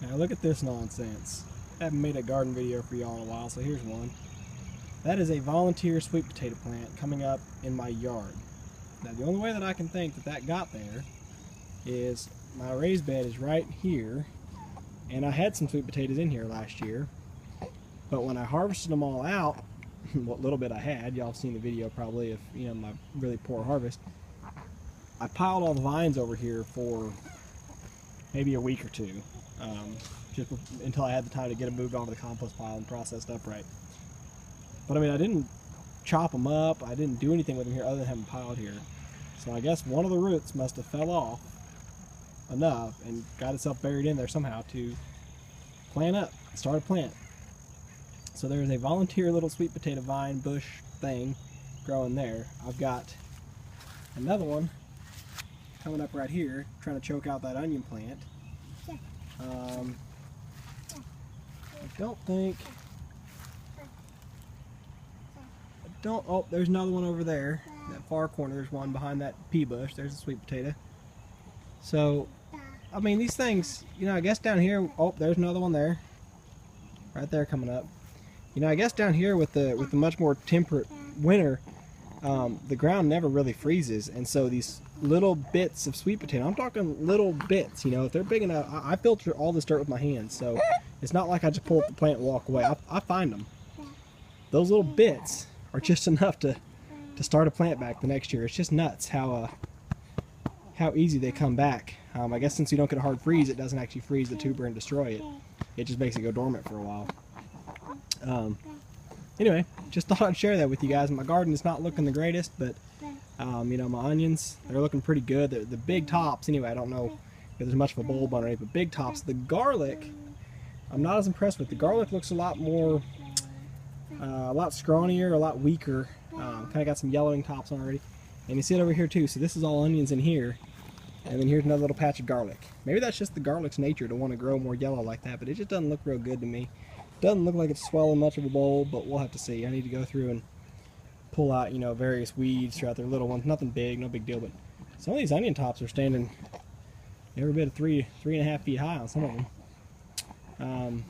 Now look at this nonsense. I haven't made a garden video for y'all in a while, so here's one. That is a volunteer sweet potato plant coming up in my yard. Now the only way that I can think that that got there is my raised bed is right here, and I had some sweet potatoes in here last year, but when I harvested them all out, what little bit I had, y'all have seen the video probably of my really poor harvest, I piled all the vines over here for maybe a week or two, just until I had the time to get them moved onto the compost pile and processed upright. But I mean, I didn't chop them up, I didn't do anything with them here other than have them piled here. So I guess one of the roots must have fell off enough and got itself buried in there somehow to plant up, start a plant. So there's a volunteer little sweet potato vine bush thing growing there. I've got another one coming up right here trying to choke out that onion plant. I don't, oh, there's another one over there. In that far corner, there's one behind that pea bush. There's a sweet potato. So, I mean, these things, I guess down here, oh, there's another one there. Right there coming up. I guess down here with the much more temperate winter, the ground never really freezes, and so these little bits of sweet potato, I'm talking little bits, if they're big enough, I filter all this dirt with my hands, so it's not like I just pull up the plant and walk away. I find them. Those little bits are just enough to start a plant back the next year. It's just nuts how easy they come back. I guess since you don't get a hard freeze, it doesn't actually freeze the tuber and destroy it. It just makes it go dormant for a while. Anyway, just thought I'd share that with you guys. My garden is not looking the greatest, but my onions, they're looking pretty good. The big tops, anyway, I don't know if there's much of a bulb underneath, but big tops. The garlic, I'm not as impressed with. The garlic looks a lot more, a lot scrawnier, a lot weaker. Kind of got some yellowing tops already. And you see it over here too. So this is all onions in here. And then here's another little patch of garlic. Maybe that's just the garlic's nature to want to grow more yellow like that, but it just doesn't look real good to me. Doesn't look like it's swelling much of a bulb, but we'll have to see. I need to go through and pull out, various weeds throughout their little ones. Nothing big, no big deal, but some of these onion tops are standing every bit of 3.5 feet high on some of them.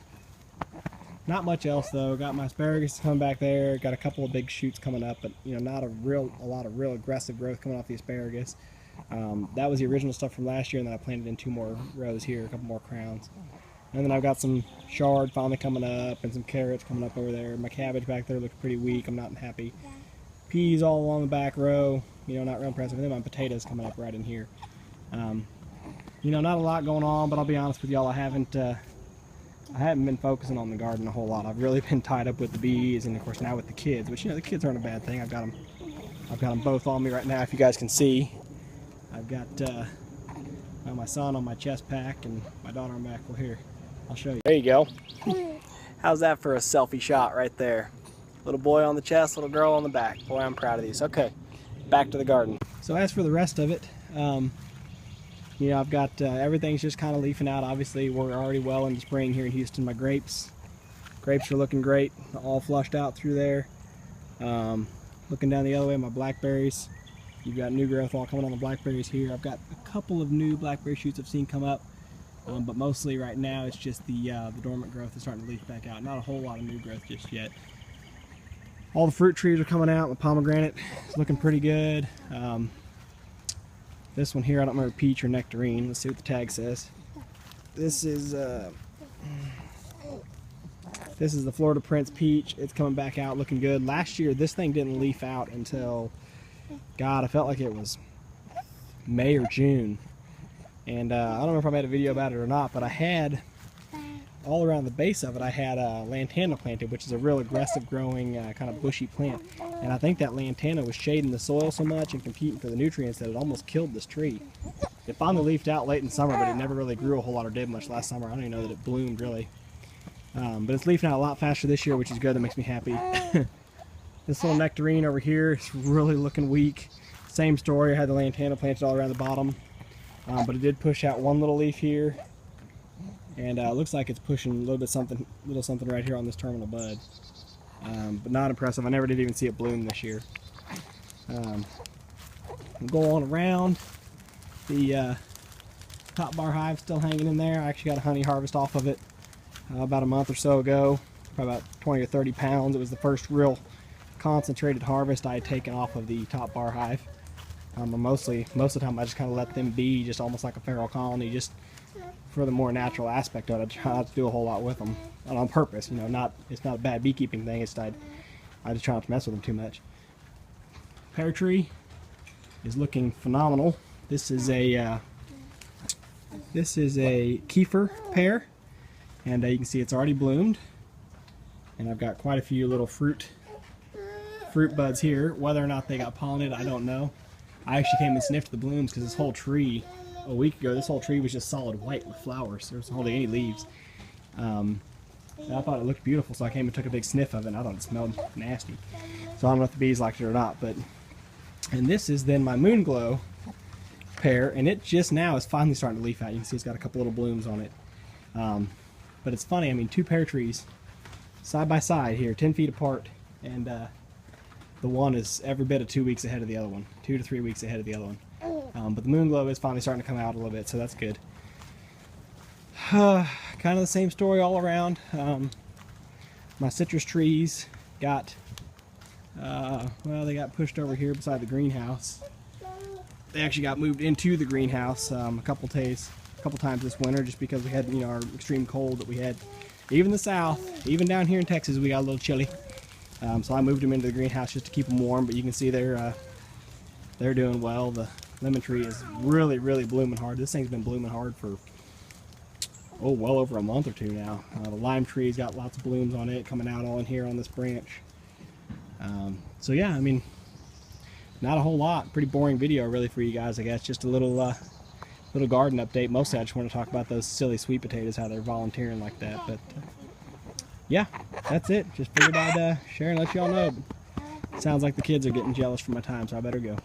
Not much else though. Got my asparagus coming back there. Got a couple of big shoots coming up, but not a lot of real aggressive growth coming off the asparagus. That was the original stuff from last year, and then I planted in 2 more rows here, a couple more crowns. And then I've got some chard finally coming up and some carrots coming up over there. My cabbage back there looks pretty weak. I'm not happy. Peas all along the back row, not real impressive. And then my potatoes coming up right in here. Not a lot going on, but I'll be honest with y'all, I haven't been focusing on the garden a whole lot. I've really been tied up with the bees and of course now with the kids, which the kids aren't a bad thing. I've got them both on me right now, if you guys can see. I've got my son on my chest pack and my daughter on back. Well, here, I'll show you. There you go. How's that for a selfie shot right there? Little boy on the chest, little girl on the back. Boy, I'm proud of these. Okay, back to the garden. So as for the rest of it, I've got everything's just kind of leafing out. Obviously, we're already well into spring here in Houston. My grapes are looking great, all flushed out through there. Looking down the other way, my blackberries. You've got new growth all coming on the blackberries here. I've got a couple of new blackberry shoots I've seen come up, but mostly right now it's just the dormant growth is starting to leaf back out. Not a whole lot of new growth just yet. All the fruit trees are coming out. The pomegranate is looking pretty good. This one here, I don't remember, peach or nectarine. Let's see what the tag says. This is the Florida Prince peach. It's coming back out looking good. Last year this thing didn't leaf out until, God, I felt like it was May or June. And I don't know if I made a video about it or not, but I had, all around the base of it, I had a lantana planted, which is a real aggressive growing kind of bushy plant. And I think that lantana was shading the soil so much and competing for the nutrients that it almost killed this tree. It finally leafed out late in summer, but it never really grew a whole lot or did much last summer. I don't even know that it bloomed really. But it's leafing out a lot faster this year, which is good. That makes me happy. This little nectarine over here is really looking weak. Same story. I had the lantana planted all around the bottom, but it did push out one little leaf here, and it looks like it's pushing a little something right here on this terminal bud. But not impressive. I never did even see it bloom this year. I'm going around the top bar hive still hanging in there. I actually got a honey harvest off of it about a month or so ago, probably about 20 or 30 pounds. It was the first real concentrated harvest I had taken off of the top bar hive. Most of the time I just kind of let them be just almost like a feral colony, just for the more natural aspect of it. I try not to do a whole lot with them, and on purpose. You know, it's not a bad beekeeping thing. It's I just try not to mess with them too much. Pear tree is looking phenomenal. This is a Kiefer pear, and you can see it's already bloomed, and I've got quite a few little fruit buds here. Whether or not they got pollinated, I don't know. I actually came and sniffed the blooms because this whole tree, a week ago, this whole tree was just solid white with flowers. There wasn't hardly any leaves. And I thought it looked beautiful, so I came and took a big sniff of it, and I thought it smelled nasty. So I don't know if the bees liked it or not, but... And this is then my Moon Glow pear, and it just now is finally starting to leaf out. You can see it's got a couple little blooms on it. But it's funny, I mean, two pear trees side by side here, 10 feet apart, and the one is every bit of 2 weeks ahead of the other one, 2 to 3 weeks ahead of the other one. But the Moon Glow is finally starting to come out a little bit, so that's good. Kind of the same story all around. My citrus trees got, well, they got pushed over here beside the greenhouse. They actually got moved into the greenhouse a couple times this winter, just because we had, you know, our extreme cold that we had. Even the south, even down here in Texas, we got a little chilly. So I moved them into the greenhouse just to keep them warm. But you can see they're doing well. The lemon tree is really, really blooming hard. This thing's been blooming hard for well over a month or two now. The lime tree's got lots of blooms on it coming out all in here on this branch. So yeah, I mean, not a whole lot. Pretty boring video really for you guys, I guess. Just a little garden update. Mostly I just want to talk about those silly sweet potatoes, how they're volunteering like that. But yeah, that's it. Just figured I'd share and let y'all know. Sounds like the kids are getting jealous for my time, so I better go.